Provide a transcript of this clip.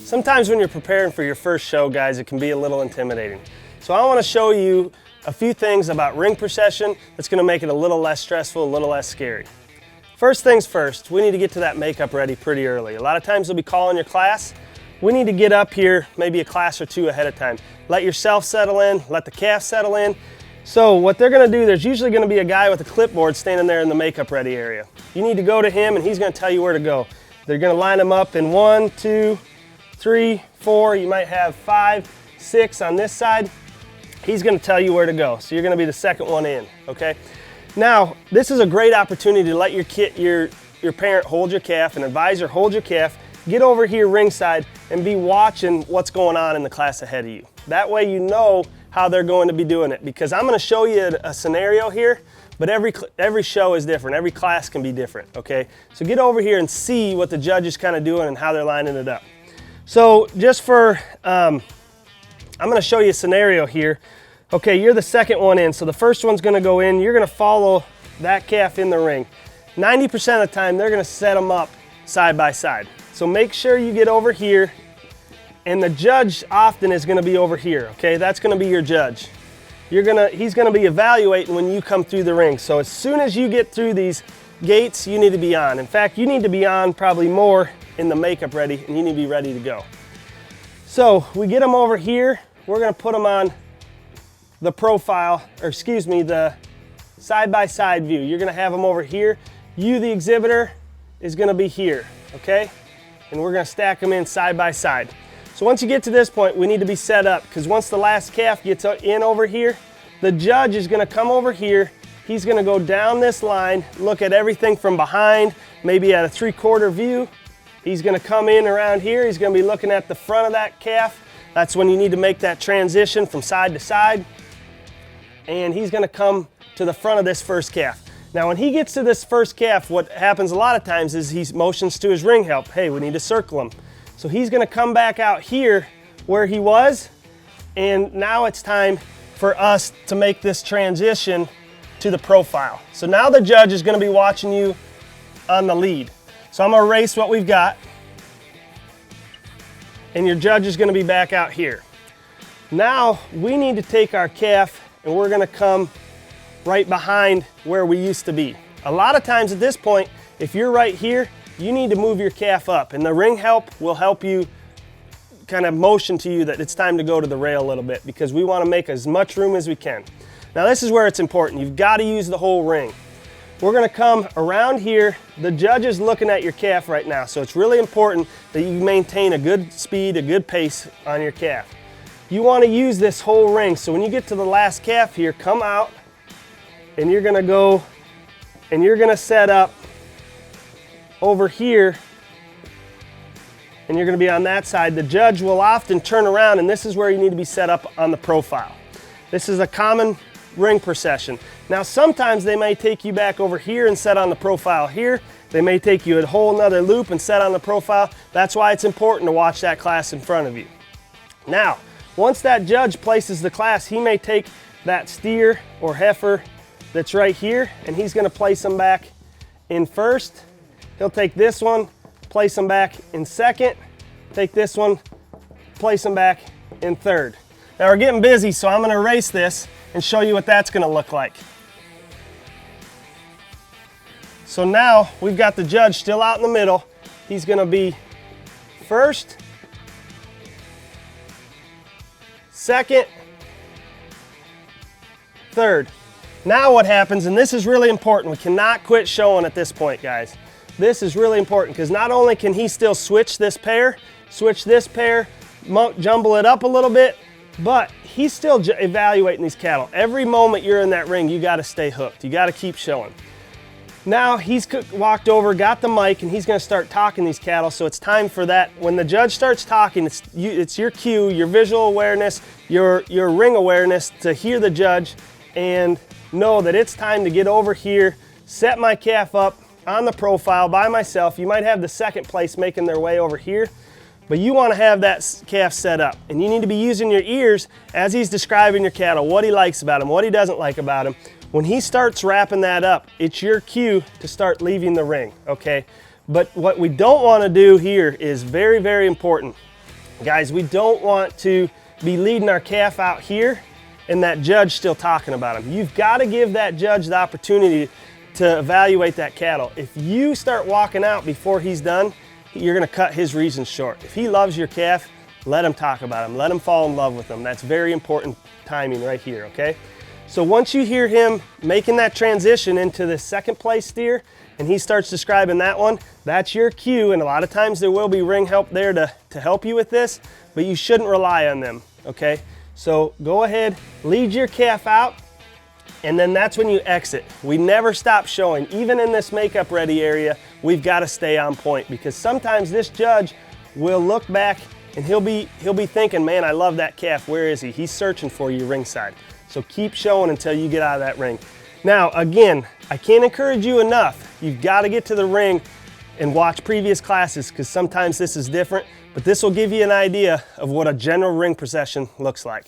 Sometimes when you're preparing for your first show, guys, it can be a little intimidating. So I want to show you a few things about ring procession that's going to make it a little less stressful, a little less scary. First things first, we need to get to that makeup ready pretty early. A lot of times they'll be calling your class. We need to get up here maybe a class or two ahead of time. Let yourself settle in, let the calf settle in. So what they're going to do, there's usually going to be a guy with a clipboard standing there in the makeup ready area. You need to go to him and he's going to tell you where to go. They're going to line them up in 1, 2, 3, 4, you might have 5, 6 on this side. He's going to tell you where to go. So you're going to be the second one in, okay? Now, this is a great opportunity to let your parent hold your calf, an advisor hold your calf, get over here ringside and be watching what's going on in the class ahead of you. That way you know how they're going to be doing it, because I'm going to show you a scenario here, but every show is different. Every class can be different, okay? So get over here and see what the judge is kind of doing and how they're lining it up. So just for, I'm going to show you a scenario here. Okay, you're the second one in, so the first one's going to go in. You're going to follow that calf in the ring. 90% of the time, they're going to set them up side by side. So make sure you get over here, and the judge often is going to be over here, okay? That's going to be your judge. He's going to be evaluating when you come through the ring. So as soon as you get through these gates, you need to be on. In fact, you need to be on probably more in the makeup ready, and you need to be ready to go. So we get them over here. We're going to put them on the profile, or excuse me, the side-by-side view. You're going to have them over here. You, the exhibitor, is going to be here, okay? And we're going to stack them in side by side. So once you get to this point, we need to be set up, because once the last calf gets in over here, the judge is going to come over here. He's going to go down this line, look at everything from behind, maybe at a 3/4 view. He's going to come in around here. He's going to be looking at the front of that calf. That's when you need to make that transition from side to side. And he's going to come to the front of this first calf. Now when he gets to this first calf, what happens a lot of times is he motions to his ring help. Hey, we need to circle him. So he's going to come back out here where he was. And now it's time for us to make this transition to the profile. So now the judge is going to be watching you on the lead. So I'm going to erase what we've got, and your judge is going to be back out here. Now we need to take our calf and we're going to come right behind where we used to be. A lot of times at this point, if you're right here, you need to move your calf up, and the ring help will help you kind of motion to you that it's time to go to the rail a little bit, because we want to make as much room as we can. Now this is where it's important. You've got to use the whole ring. We're going to come around here. The judge is looking at your calf right now, so it's really important that you maintain a good speed, a good pace on your calf. You want to use this whole ring, so when you get to the last calf here, come out, and you're going to go, and you're going to set up over here, and you're going to be on that side. The judge will often turn around, and this is where you need to be set up on the profile. This is a common ring procession. Now sometimes they may take you back over here and set on the profile here. They may take you a whole nother loop and set on the profile. That's why it's important to watch that class in front of you. Now, once that judge places the class, he may take that steer or heifer that's right here, and he's going to place them back in first. He'll take this one, place them back in second, take this one, place them back in third. Now we're getting busy, so I'm going to erase this and show you what that's going to look like. So now we've got the judge still out in the middle. He's going to be first, second, third. Now what happens, and this is really important, we cannot quit showing at this point, guys. This is really important, because not only can he still switch this pair, jumble it up a little bit, but he's still evaluating these cattle. Every moment you're in that ring, you got to stay hooked. You got to keep showing. Now he's walked over, got the mic, and he's going to start talking these cattle. So it's time for that. When the judge starts talking, it's your cue, your visual awareness, your ring awareness to hear the judge and know that it's time to get over here, set my calf up on the profile by myself. You might have the second place making their way over here, but you want to have that calf set up, and you need to be using your ears as he's describing your cattle, what he likes about him, what he doesn't like about him. When he starts wrapping that up, it's your cue to start leaving the ring, okay? But what we don't want to do here is very, very important. Guys, we don't want to be leading our calf out here and that judge still talking about him. You've got to give that judge the opportunity to evaluate that cattle. If you start walking out before he's done, you're going to cut his reasons short. If he loves your calf, let him talk about him. Let him fall in love with him. That's very important timing right here, okay? So once you hear him making that transition into the second place steer and he starts describing that one, that's your cue. And a lot of times there will be ring help there to help you with this, but you shouldn't rely on them, okay? So go ahead, lead your calf out, and then that's when you exit. We never stop showing. Even in this makeup ready area, we've got to stay on point, because sometimes this judge will look back and he'll be thinking, man, I love that calf. Where is he? He's searching for you ringside. So keep showing until you get out of that ring. Now, again, I can't encourage you enough. You've got to get to the ring and watch previous classes, because sometimes this is different, but this will give you an idea of what a general ring procession looks like.